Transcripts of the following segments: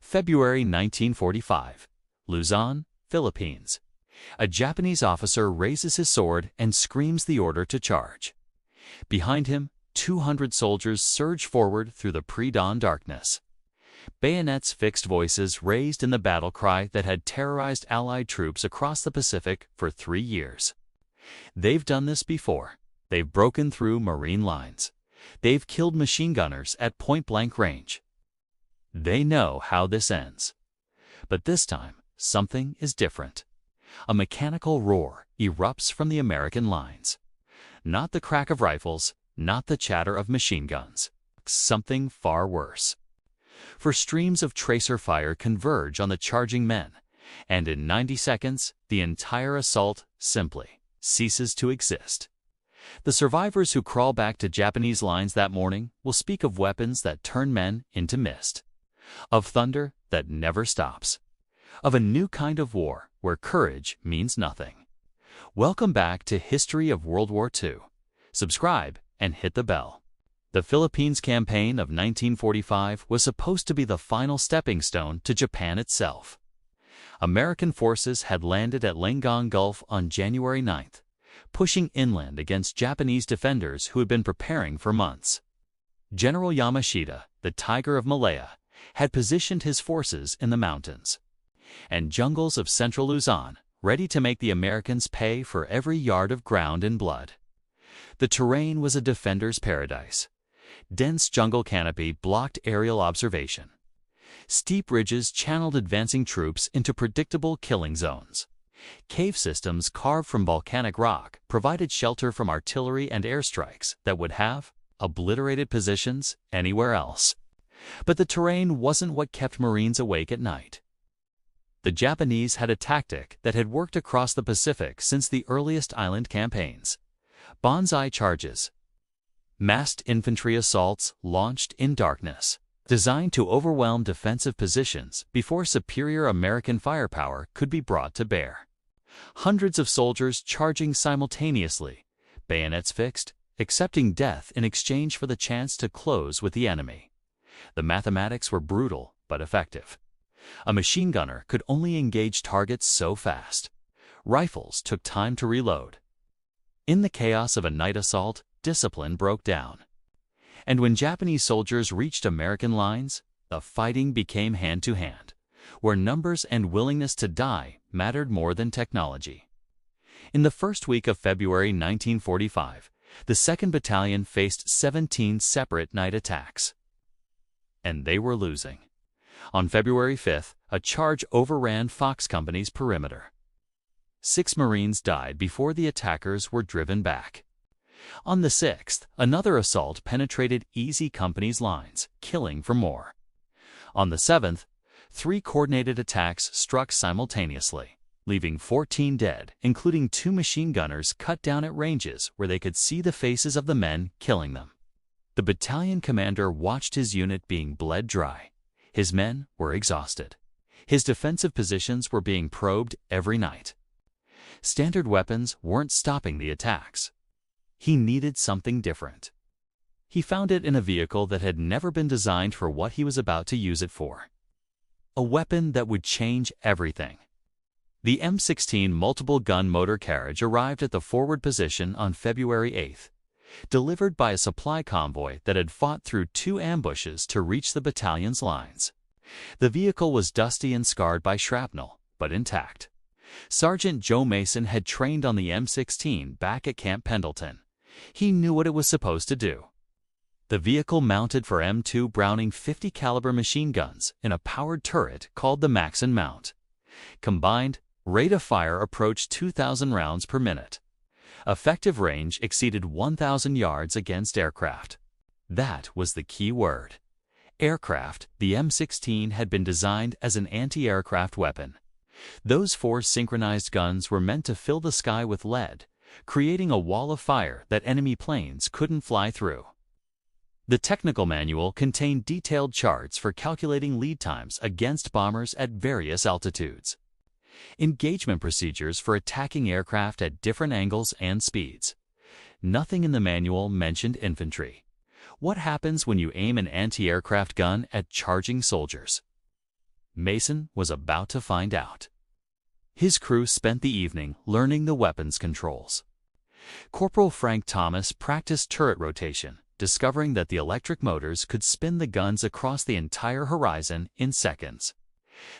February 1945, Luzon, Philippines. A Japanese officer raises his sword and screams the order to charge. Behind him, 200 soldiers surge forward through the pre-dawn darkness. Bayonets fixed, voices raised in the battle cry that had terrorized Allied troops across the Pacific for 3 years. They've done this before. They've broken through Marine lines. They've killed machine gunners at point-blank range. They know how this ends. But this time, something is different. A mechanical roar erupts from the American lines. Not the crack of rifles, not the chatter of machine guns. Something far worse. For streams of tracer fire converge on the charging men, and in 90 seconds, the entire assault simply ceases to exist. The survivors who crawl back to Japanese lines that morning will speak of weapons that turn men into mist, of thunder that never stops, of a new kind of war where courage means nothing. Welcome back to History of World War II. Subscribe and hit the bell. The Philippines campaign of 1945 was supposed to be the final stepping stone to Japan itself. American forces had landed at Langong Gulf on January 9th, pushing inland against Japanese defenders who had been preparing for months. General Yamashita, the Tiger of Malaya, had positioned his forces in the mountains and jungles of central Luzon, ready to make the Americans pay for every yard of ground in blood. The terrain was a defender's paradise. Dense jungle canopy blocked aerial observation. Steep ridges channeled advancing troops into predictable killing zones. Cave systems carved from volcanic rock provided shelter from artillery and airstrikes that would have obliterated positions anywhere else. But the terrain wasn't what kept Marines awake at night. The Japanese had a tactic that had worked across the Pacific since the earliest island campaigns: Banzai charges. Massed infantry assaults launched in darkness, designed to overwhelm defensive positions before superior American firepower could be brought to bear. Hundreds of soldiers charging simultaneously, bayonets fixed, accepting death in exchange for the chance to close with the enemy. The mathematics were brutal but effective. A machine gunner could only engage targets so fast. Rifles took time to reload. In the chaos of a night assault, discipline broke down. And when Japanese soldiers reached American lines, the fighting became hand-to-hand, where numbers and willingness to die mattered more than technology. In the first week of February 1945, the 2nd Battalion faced 17 separate night attacks. And they were losing. On February 5th, a charge overran Fox Company's perimeter. 6 Marines died before the attackers were driven back. On the 6th, another assault penetrated Easy Company's lines, killing for more. On the 7th, 3 coordinated attacks struck simultaneously, leaving 14 dead, including 2 machine gunners cut down at ranges where they could see the faces of the men killing them. The battalion commander watched his unit being bled dry. His men were exhausted. His defensive positions were being probed every night. Standard weapons weren't stopping the attacks. He needed something different. He found it in a vehicle that had never been designed for what he was about to use it for. A weapon that would change everything. The M16 multiple-gun motor Carriage arrived at the forward position on February 8th, delivered by a supply convoy that had fought through 2 ambushes to reach the battalion's lines. The vehicle was dusty and scarred by shrapnel, but intact. Sergeant Joe Mason had trained on the M16 back at Camp Pendleton. He knew what it was supposed to do. The vehicle mounted for M2 Browning 50 caliber machine guns in a powered turret called the Maxon mount. Combined, rate of fire approached 2,000 rounds per minute. Effective range exceeded 1,000 yards against aircraft. That was the key word. Aircraft. The M16 had been designed as an anti-aircraft weapon. Those 4 synchronized guns were meant to fill the sky with lead, creating a wall of fire that enemy planes couldn't fly through. The technical manual contained detailed charts for calculating lead times against bombers at various altitudes. Engagement procedures for attacking aircraft at different angles and speeds. Nothing in the manual mentioned infantry. What happens when you aim an anti-aircraft gun at charging soldiers? Mason was about to find out. His crew spent the evening learning the weapons controls. Corporal Frank Thomas practiced turret rotation, discovering that the electric motors could spin the guns across the entire horizon in seconds.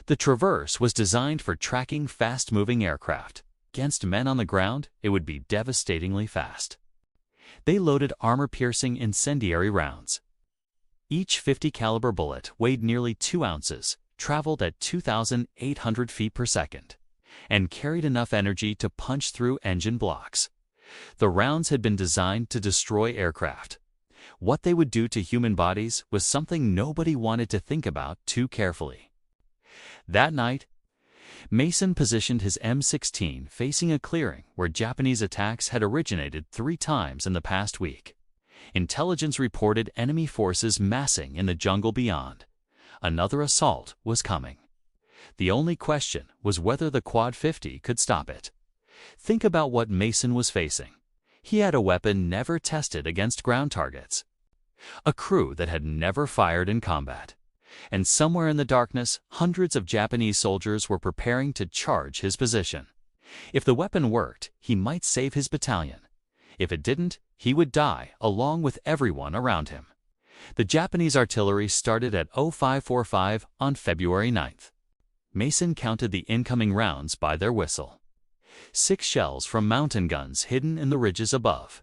The Traverse was designed for tracking fast-moving aircraft. Against men on the ground, it would be devastatingly fast. They loaded armor-piercing incendiary rounds. Each .50 caliber bullet weighed nearly 2 ounces, traveled at 2,800 feet per second, and carried enough energy to punch through engine blocks. The rounds had been designed to destroy aircraft. What they would do to human bodies was something nobody wanted to think about too carefully. That night, Mason positioned his M16 facing a clearing where Japanese attacks had originated 3 times in the past week. Intelligence reported enemy forces massing in the jungle beyond. Another assault was coming. The only question was whether the Quad-50 could stop it. Think about what Mason was facing. He had a weapon never tested against ground targets, a crew that had never fired in combat, and somewhere in the darkness, hundreds of Japanese soldiers were preparing to charge his position. If the weapon worked, he might save his battalion. If it didn't, he would die along with everyone around him. The Japanese artillery started at 0545 on February 9th. Mason counted the incoming rounds by their whistle. 6 shells from mountain guns hidden in the ridges above.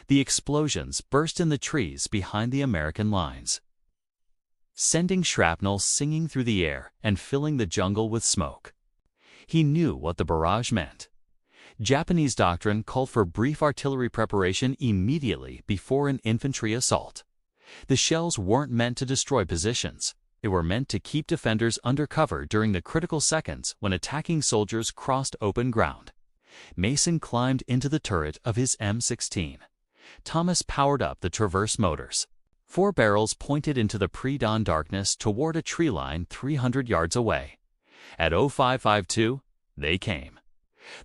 The explosions burst in the trees behind the American lines, sending shrapnel singing through the air and filling the jungle with smoke. He knew what the barrage meant. Japanese doctrine called for brief artillery preparation immediately before an infantry assault. The shells weren't meant to destroy positions. They were meant to keep defenders under cover during the critical seconds when attacking soldiers crossed open ground. Mason climbed into the turret of his M16. Thomas powered up the Traverse motors. 4 barrels pointed into the pre-dawn darkness toward a tree line 300 yards away. At 0552, they came.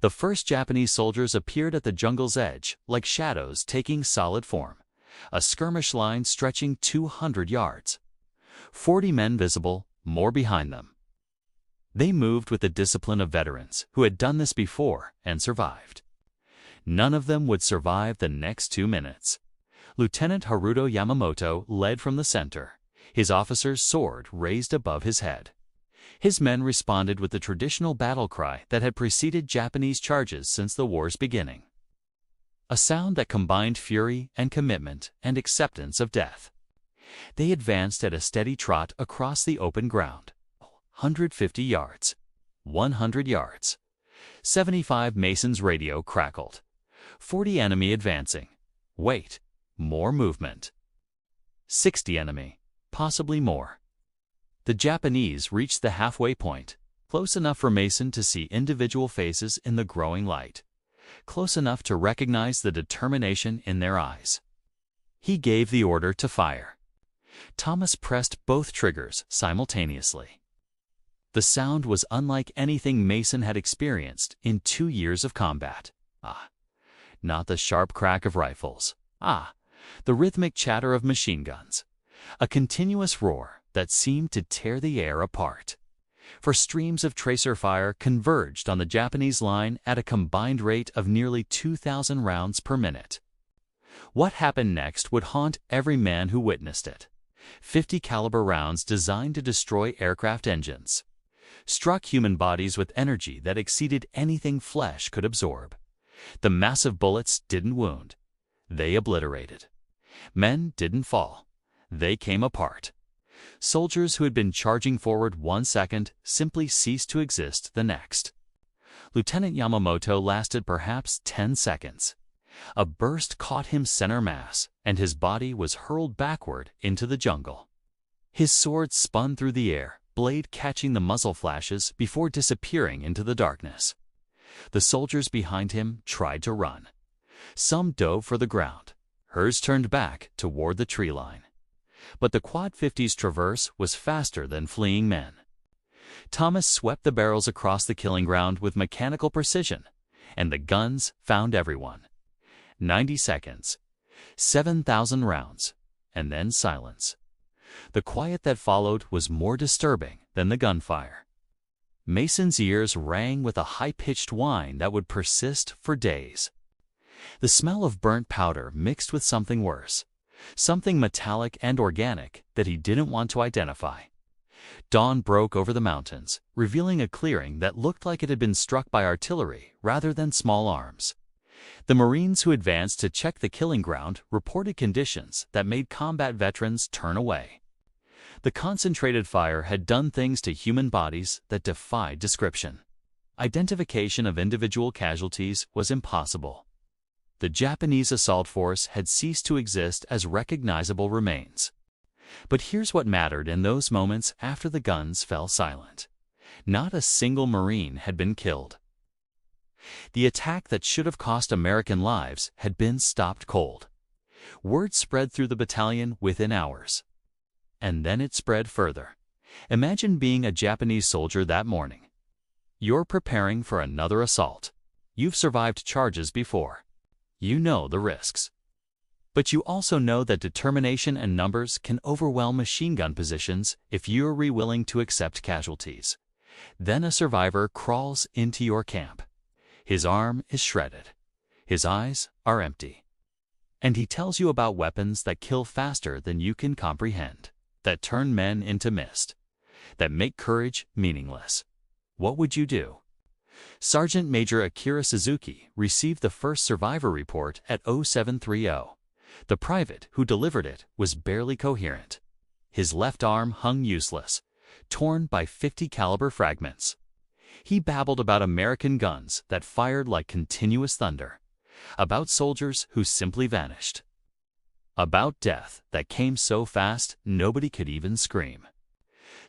The first Japanese soldiers appeared at the jungle's edge, like shadows taking solid form, a skirmish line stretching 200 yards. 40 men visible, more behind them. They moved with the discipline of veterans who had done this before and survived. None of them would survive the next 2 minutes. Lieutenant Haruto Yamamoto led from the center, his officer's sword raised above his head. His men responded with the traditional battle cry that had preceded Japanese charges since the war's beginning, a sound that combined fury and commitment and acceptance of death. They advanced at a steady trot across the open ground. 150 yards. 100 yards. 75 Mason's radio crackled. 40 enemy advancing. Wait. More movement. 60 enemy. Possibly more. The Japanese reached the halfway point, close enough for Mason to see individual faces in the growing light, close enough to recognize the determination in their eyes. He gave the order to fire. Thomas pressed both triggers simultaneously. The sound was unlike anything Mason had experienced in 2 years of combat. Not the sharp crack of rifles. The rhythmic chatter of machine guns. A continuous roar that seemed to tear the air apart. For streams of tracer fire converged on the Japanese line at a combined rate of nearly 2,000 rounds per minute. What happened next would haunt every man who witnessed it. 50 caliber rounds designed to destroy aircraft engines struck human bodies with energy that exceeded anything flesh could absorb. The massive bullets didn't wound. They obliterated. Men didn't fall. They came apart. Soldiers who had been charging forward 1 second simply ceased to exist the next. Lieutenant Yamamoto lasted perhaps 10 seconds. A burst caught him center mass, and his body was hurled backward into the jungle. His sword spun through the air, blade catching the muzzle flashes before disappearing into the darkness. The soldiers behind him tried to run. Some dove for the ground. Hers turned back toward the tree line. But the Quad-50s Traverse was faster than fleeing men. Thomas swept the barrels across the killing ground with mechanical precision, and the guns found everyone. 90 seconds, 7,000 rounds, and then silence. The quiet that followed was more disturbing than the gunfire. Mason's ears rang with a high-pitched whine that would persist for days. The smell of burnt powder mixed with something worse, something metallic and organic that he didn't want to identify. Dawn broke over the mountains, revealing a clearing that looked like it had been struck by artillery rather than small arms. The Marines who advanced to check the killing ground reported conditions that made combat veterans turn away. The concentrated fire had done things to human bodies that defied description. Identification of individual casualties was impossible. The Japanese assault force had ceased to exist as recognizable remains. But here's what mattered in those moments after the guns fell silent. Not a single Marine had been killed. The attack that should have cost American lives had been stopped cold. Word spread through the battalion within hours. And then it spread further. Imagine being a Japanese soldier that morning. You're preparing for another assault. You've survived charges before. You know the risks. But you also know that determination and numbers can overwhelm machine gun positions if you're willing to accept casualties. Then a survivor crawls into your camp. His arm is shredded. His eyes are empty. And he tells you about weapons that kill faster than you can comprehend, that turn men into mist, that make courage meaningless. What would you do? Sergeant Major Akira Suzuki received the first survivor report at 0730. The private who delivered it was barely coherent. His left arm hung useless, torn by .50 caliber fragments. He babbled about American guns that fired like continuous thunder, about soldiers who simply vanished, about death that came so fast nobody could even scream.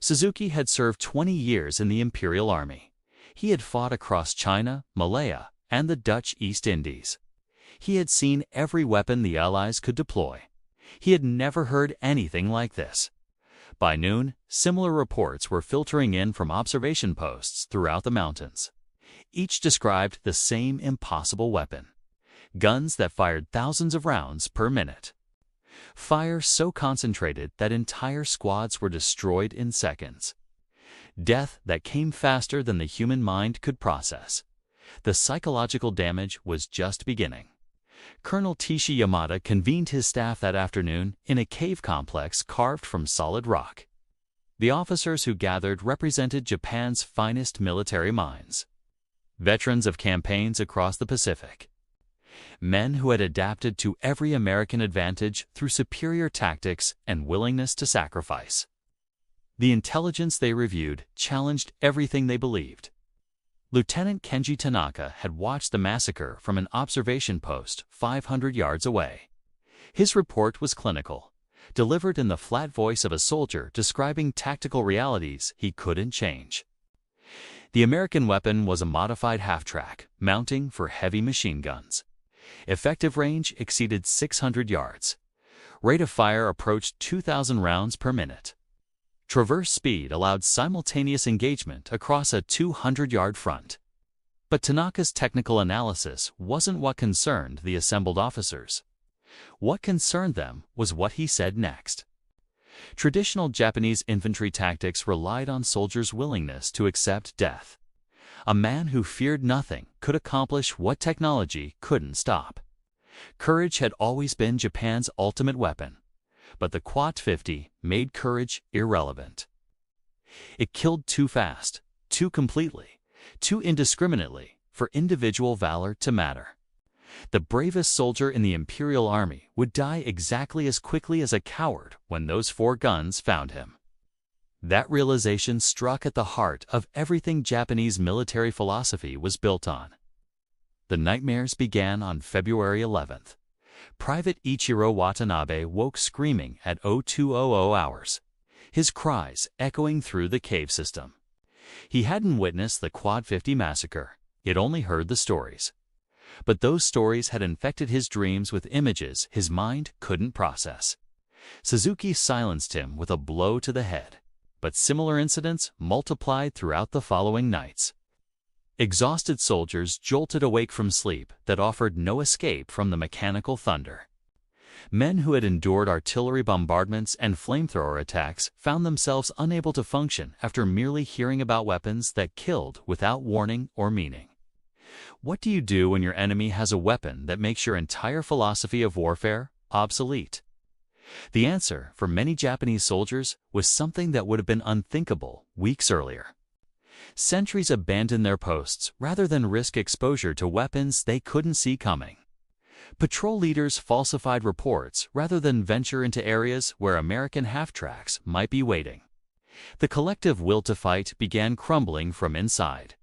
Suzuki had served 20 years in the Imperial Army. He had fought across China, Malaya, and the Dutch East Indies. He had seen every weapon the Allies could deploy. He had never heard anything like this. By noon, similar reports were filtering in from observation posts throughout the mountains. Each described the same impossible weapon: guns that fired thousands of rounds per minute. Fire so concentrated that entire squads were destroyed in seconds. Death that came faster than the human mind could process. The psychological damage was just beginning. Colonel Tishi Yamada convened his staff that afternoon in a cave complex carved from solid rock. The officers who gathered represented Japan's finest military minds. Veterans of campaigns across the Pacific. Men who had adapted to every American advantage through superior tactics and willingness to sacrifice. The intelligence they reviewed challenged everything they believed. Lieutenant Kenji Tanaka had watched the massacre from an observation post 500 yards away. His report was clinical, delivered in the flat voice of a soldier describing tactical realities he couldn't change. The American weapon was a modified half-track, mounting for heavy machine guns. Effective range exceeded 600 yards. Rate of fire approached 2,000 rounds per minute. Traverse speed allowed simultaneous engagement across a 200-yard front. But Tanaka's technical analysis wasn't what concerned the assembled officers. What concerned them was what he said next. Traditional Japanese infantry tactics relied on soldiers' willingness to accept death. A man who feared nothing could accomplish what technology couldn't stop. Courage had always been Japan's ultimate weapon. But the Quad-50 made courage irrelevant. It killed too fast, too completely, too indiscriminately for individual valor to matter. The bravest soldier in the Imperial Army would die exactly as quickly as a coward when those 4 guns found him. That realization struck at the heart of everything Japanese military philosophy was built on. The nightmares began on February 11th. Private Ichiro Watanabe woke screaming at 0200 hours, his cries echoing through the cave system. He hadn't witnessed the Quad-50 massacre, he'd only heard the stories. But those stories had infected his dreams with images his mind couldn't process. Suzuki silenced him with a blow to the head, but similar incidents multiplied throughout the following nights. Exhausted soldiers jolted awake from sleep that offered no escape from the mechanical thunder. Men who had endured artillery bombardments and flamethrower attacks found themselves unable to function after merely hearing about weapons that killed without warning or meaning. What do you do when your enemy has a weapon that makes your entire philosophy of warfare obsolete? The answer for many Japanese soldiers was something that would have been unthinkable weeks earlier. Sentries abandoned their posts rather than risk exposure to weapons they couldn't see coming. Patrol leaders falsified reports rather than venture into areas where American half-tracks might be waiting. The collective will to fight began crumbling from inside.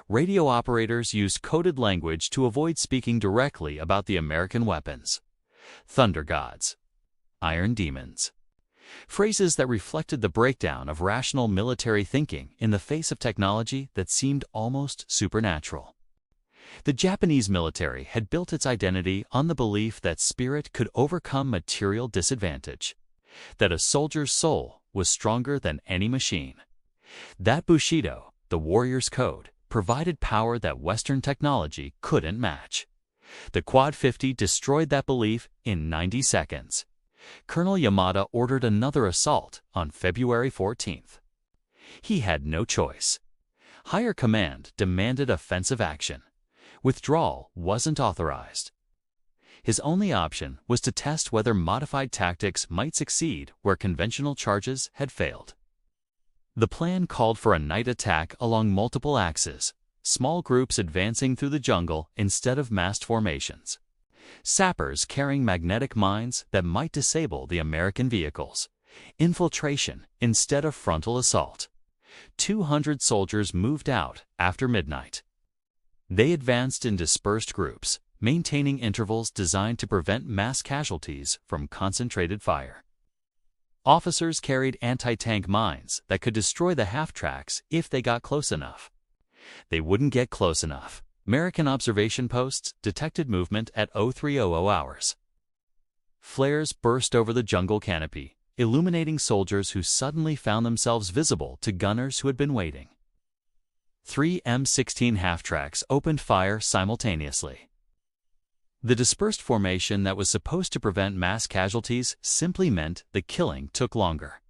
Radio operators used coded language to avoid speaking directly about the American weapons. Thunder gods, iron demons. Phrases that reflected the breakdown of rational military thinking in the face of technology that seemed almost supernatural. The Japanese military had built its identity on the belief that spirit could overcome material disadvantage, that a soldier's soul was stronger than any machine. That Bushido, the warrior's code, provided power that Western technology couldn't match. The Quad-50 destroyed that belief in 90 seconds. Colonel Yamada ordered another assault on February 14th. He had no choice. Higher command demanded offensive action. Withdrawal wasn't authorized. His only option was to test whether modified tactics might succeed where conventional charges had failed. The plan called for a night attack along multiple axes, small groups advancing through the jungle instead of massed formations. Sappers carrying magnetic mines that might disable the American vehicles. Infiltration instead of frontal assault. 200 soldiers moved out after midnight. They advanced in dispersed groups, maintaining intervals designed to prevent mass casualties from concentrated fire. Officers carried anti-tank mines that could destroy the half-tracks if they got close enough. They wouldn't get close enough. American observation posts detected movement at 0300 hours. Flares burst over the jungle canopy, illuminating soldiers who suddenly found themselves visible to gunners who had been waiting. 3 M16 half-tracks opened fire simultaneously. The dispersed formation that was supposed to prevent mass casualties simply meant the killing took longer.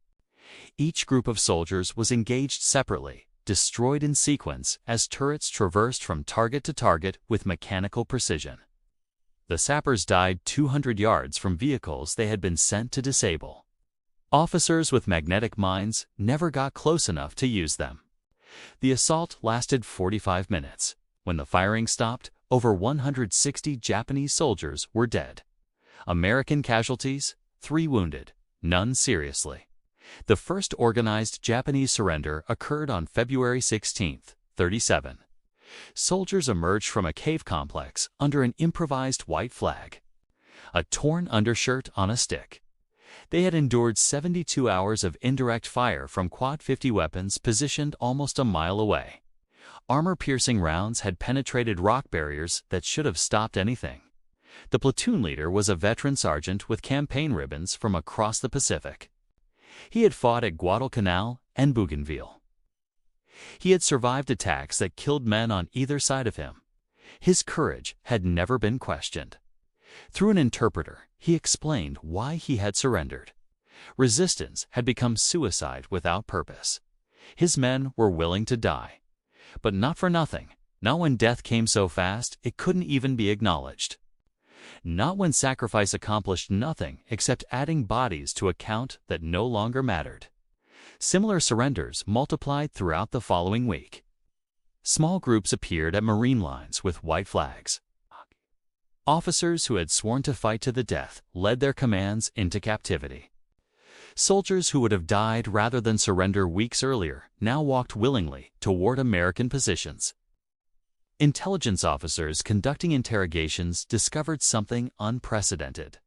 Each group of soldiers was engaged separately, destroyed in sequence as turrets traversed from target to target with mechanical precision. The sappers died 200 yards from vehicles they had been sent to disable. Officers with magnetic mines never got close enough to use them. The assault lasted 45 minutes. When the firing stopped, over 160 Japanese soldiers were dead. American casualties, 3 wounded, none seriously. The first organized Japanese surrender occurred on February 16, 37. Soldiers emerged from a cave complex under an improvised white flag. A torn undershirt on a stick. They had endured 72 hours of indirect fire from Quad-50 weapons positioned almost a mile away. Armor-piercing rounds had penetrated rock barriers that should have stopped anything. The platoon leader was a veteran sergeant with campaign ribbons from across the Pacific. He had fought at Guadalcanal and Bougainville. He had survived attacks that killed men on either side of him. His courage had never been questioned. Through an interpreter, he explained why he had surrendered. Resistance had become suicide without purpose. His men were willing to die. But not for nothing, not when death came so fast it couldn't even be acknowledged. Not when sacrifice accomplished nothing except adding bodies to a count that no longer mattered. Similar surrenders multiplied throughout the following week. Small groups appeared at marine lines with white flags. Officers who had sworn to fight to the death led their commands into captivity. Soldiers who would have died rather than surrender weeks earlier now walked willingly toward American positions. Intelligence officers conducting interrogations discovered something unprecedented.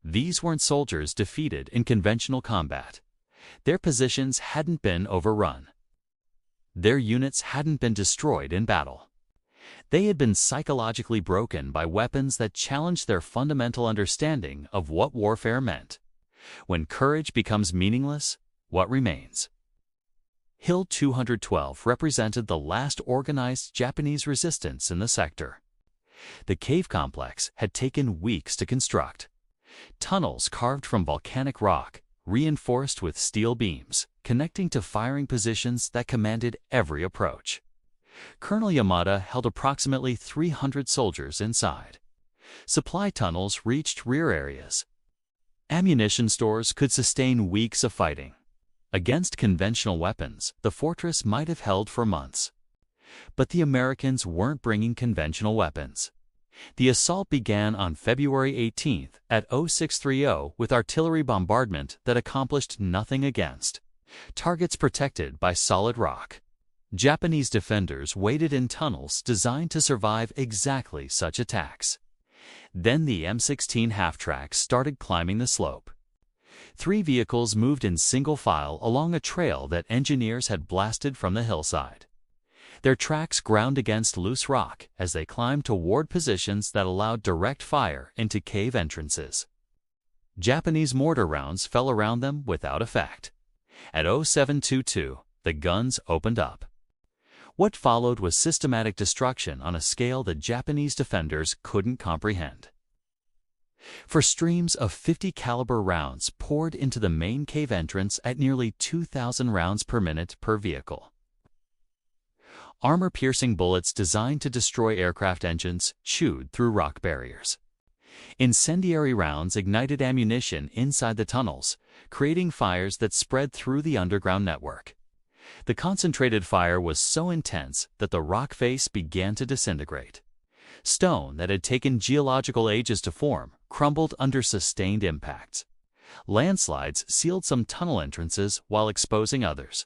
These weren't soldiers defeated in conventional combat. Their positions hadn't been overrun. Their units hadn't been destroyed in battle. They had been psychologically broken by weapons that challenged their fundamental understanding of what warfare meant. When courage becomes meaningless, what remains? Hill 212 represented the last organized Japanese resistance in the sector. The cave complex had taken weeks to construct. Tunnels carved from volcanic rock, reinforced with steel beams, connecting to firing positions that commanded every approach. Colonel Yamada held approximately 300 soldiers inside. Supply tunnels reached rear areas. Ammunition stores could sustain weeks of fighting. Against conventional weapons, the fortress might have held for months. But the Americans weren't bringing conventional weapons. The assault began on February 18th at 0630 with artillery bombardment that accomplished nothing against targets protected by solid rock. Japanese defenders waited in tunnels designed to survive exactly such attacks. Then the M16 half-track started climbing the slope. 3 vehicles moved in single file along a trail that engineers had blasted from the hillside. Their tracks ground against loose rock as they climbed toward positions that allowed direct fire into cave entrances. Japanese mortar rounds fell around them without effect. At 0722, the guns opened up. What followed was systematic destruction on a scale that Japanese defenders couldn't comprehend. For streams of 50 caliber rounds poured into the main cave entrance at nearly 2,000 rounds per minute per vehicle. Armor-piercing bullets designed to destroy aircraft engines chewed through rock barriers. Incendiary rounds ignited ammunition inside the tunnels, creating fires that spread through the underground network. The concentrated fire was so intense that the rock face began to disintegrate. Stone that had taken geological ages to form crumbled under sustained impacts. Landslides sealed some tunnel entrances while exposing others.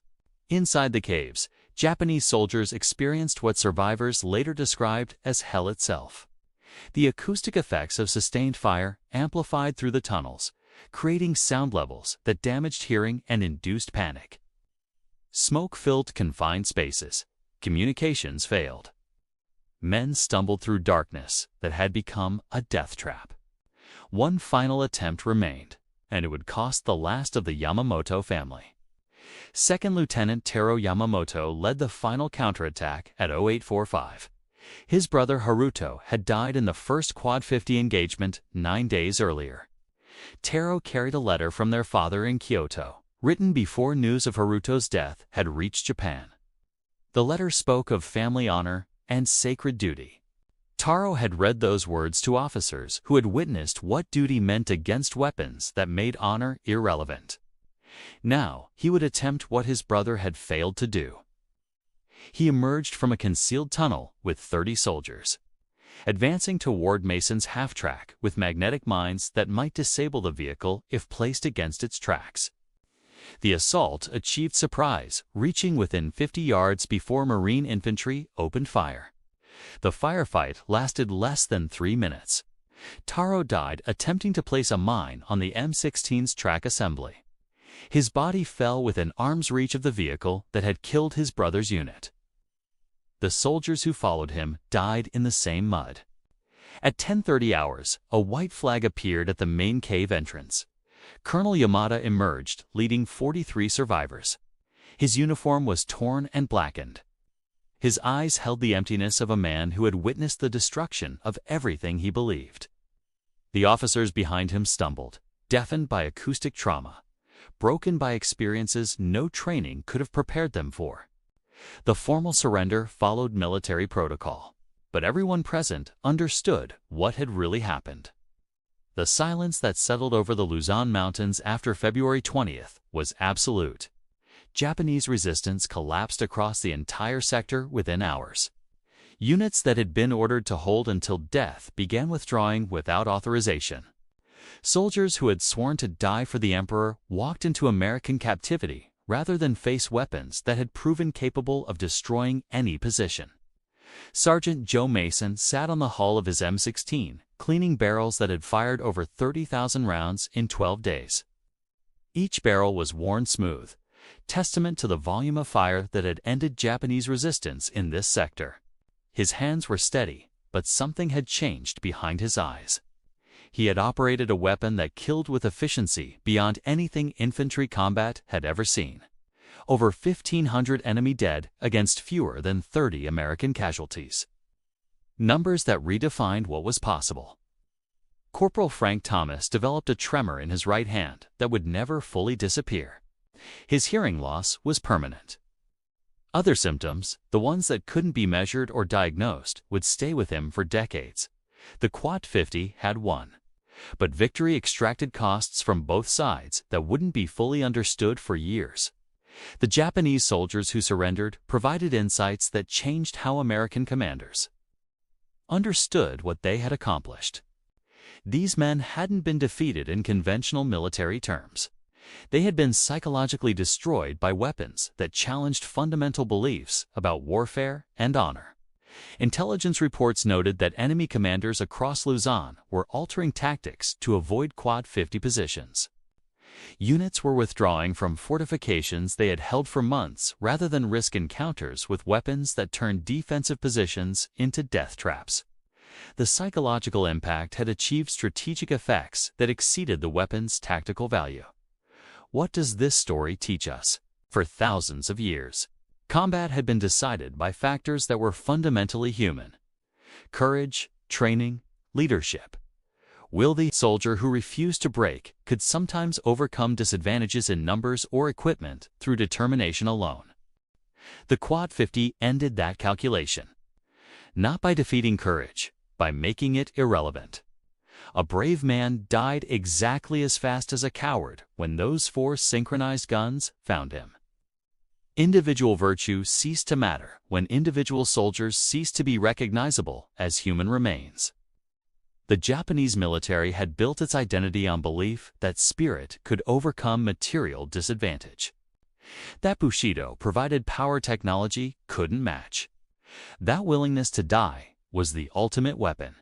Inside the caves, Japanese soldiers experienced what survivors later described as hell itself. The acoustic effects of sustained fire amplified through the tunnels, creating sound levels that damaged hearing and induced panic. Smoke filled confined spaces. Communications failed. Men stumbled through darkness that had become a death trap. One final attempt remained, and it would cost the last of the Yamamoto family. Second Lieutenant Taro Yamamoto led the final counterattack at 0845. His brother Haruto had died in the first Quad-50 engagement 9 days earlier. Taro carried a letter from their father in Kyoto, written before news of Haruto's death had reached Japan. The letter spoke of family honor and sacred duty. Taro had read those words to officers who had witnessed what duty meant against weapons that made honor irrelevant. Now he would attempt what his brother had failed to do. He emerged from a concealed tunnel with 30 soldiers, advancing toward Mason's half-track with magnetic mines that might disable the vehicle if placed against its tracks. The assault achieved surprise, reaching within 50 yards before Marine infantry opened fire. The firefight lasted less than 3 minutes. Taro died attempting to place a mine on the M16's track assembly. His body fell within arm's reach of the vehicle that had killed his brother's unit. The soldiers who followed him died in the same mud. At 10:30 hours, a white flag appeared at the main cave entrance. Colonel Yamada emerged, leading 43 survivors. His uniform was torn and blackened. His eyes held the emptiness of a man who had witnessed the destruction of everything he believed. The officers behind him stumbled, deafened by acoustic trauma, broken by experiences no training could have prepared them for. The formal surrender followed military protocol, but everyone present understood what had really happened. The silence that settled over the Luzon mountains after February 20th was absolute. Japanese resistance collapsed across the entire sector within hours. Units that had been ordered to hold until death began withdrawing without authorization. Soldiers who had sworn to die for the emperor walked into American captivity rather than face weapons that had proven capable of destroying any position. Sergeant Joe Mason sat on the hull of his M16, cleaning barrels that had fired over 30,000 rounds in 12 days. Each barrel was worn smooth, testament to the volume of fire that had ended Japanese resistance in this sector. His hands were steady, but something had changed behind his eyes. He had operated a weapon that killed with efficiency beyond anything infantry combat had ever seen. Over 1,500 enemy dead against fewer than 30 American casualties. Numbers that redefined what was possible. Corporal Frank Thomas developed a tremor in his right hand that would never fully disappear. His hearing loss was permanent. Other symptoms, the ones that couldn't be measured or diagnosed, would stay with him for decades. The Quad-50 had won. But victory extracted costs from both sides that wouldn't be fully understood for years. The Japanese soldiers who surrendered provided insights that changed how American commanders understood what they had accomplished. These men hadn't been defeated in conventional military terms. They had been psychologically destroyed by weapons that challenged fundamental beliefs about warfare and honor. Intelligence reports noted that enemy commanders across Luzon were altering tactics to avoid Quad-50 positions. Units were withdrawing from fortifications they had held for months rather than risk encounters with weapons that turned defensive positions into death traps. The psychological impact had achieved strategic effects that exceeded the weapon's tactical value. What does this story teach us? For thousands of years, combat had been decided by factors that were fundamentally human: courage, training, leadership. Will the soldier who refused to break could sometimes overcome disadvantages in numbers or equipment through determination alone. The Quad-50 ended that calculation. Not by defeating courage, by making it irrelevant. A brave man died exactly as fast as a coward when those four synchronized guns found him. Individual virtue ceased to matter when individual soldiers ceased to be recognizable as human remains. The Japanese military had built its identity on belief that spirit could overcome material disadvantage. That Bushido provided power technology couldn't match. That willingness to die was the ultimate weapon.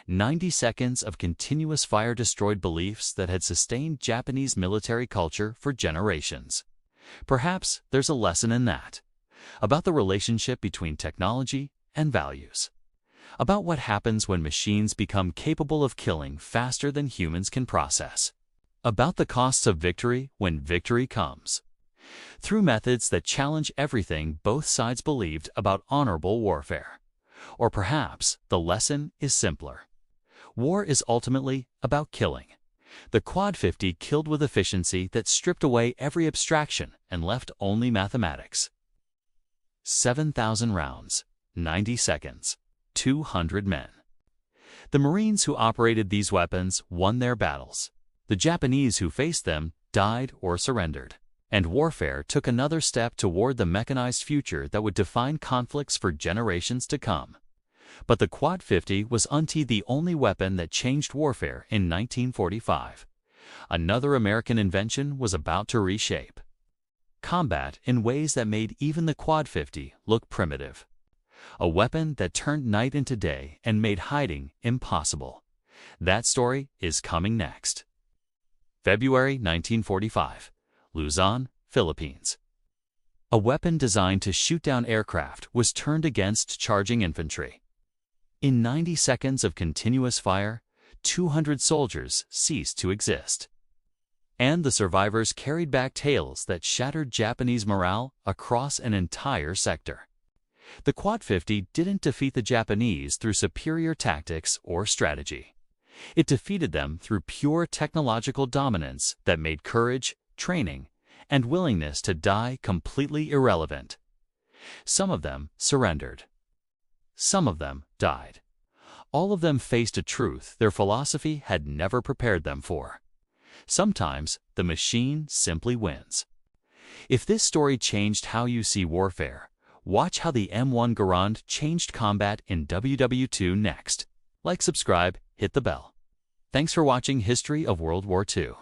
90 seconds of continuous fire destroyed beliefs that had sustained Japanese military culture for generations. Perhaps there's a lesson in that, about the relationship between technology and values, about what happens when machines become capable of killing faster than humans can process, about the costs of victory when victory comes, through methods that challenge everything both sides believed about honorable warfare. Or perhaps the lesson is simpler. War is ultimately about killing. The Quad-50 killed with efficiency that stripped away every abstraction and left only mathematics. 7,000 rounds, 90 seconds, 200 men. The Marines who operated these weapons won their battles. The Japanese who faced them died or surrendered. And warfare took another step toward the mechanized future that would define conflicts for generations to come. But the Quad-50 was the only weapon that changed warfare in 1945. Another American invention was about to reshape combat in ways that made even the Quad-50 look primitive. A weapon that turned night into day and made hiding impossible. That story is coming next. February 1945. Luzon, Philippines. A weapon designed to shoot down aircraft was turned against charging infantry. In 90 seconds of continuous fire, 200 soldiers ceased to exist. And the survivors carried back tales that shattered Japanese morale across an entire sector. The Quad-50 didn't defeat the Japanese through superior tactics or strategy. It defeated them through pure technological dominance that made courage, training, and willingness to die completely irrelevant. Some of them surrendered. Some of them died. All of them faced a truth their philosophy had never prepared them for. Sometimes the machine simply wins. If this story changed how you see warfare, watch how the M1 Garand changed combat in WW2 next. Like, subscribe, hit the bell. Thanks for watching History of World War II.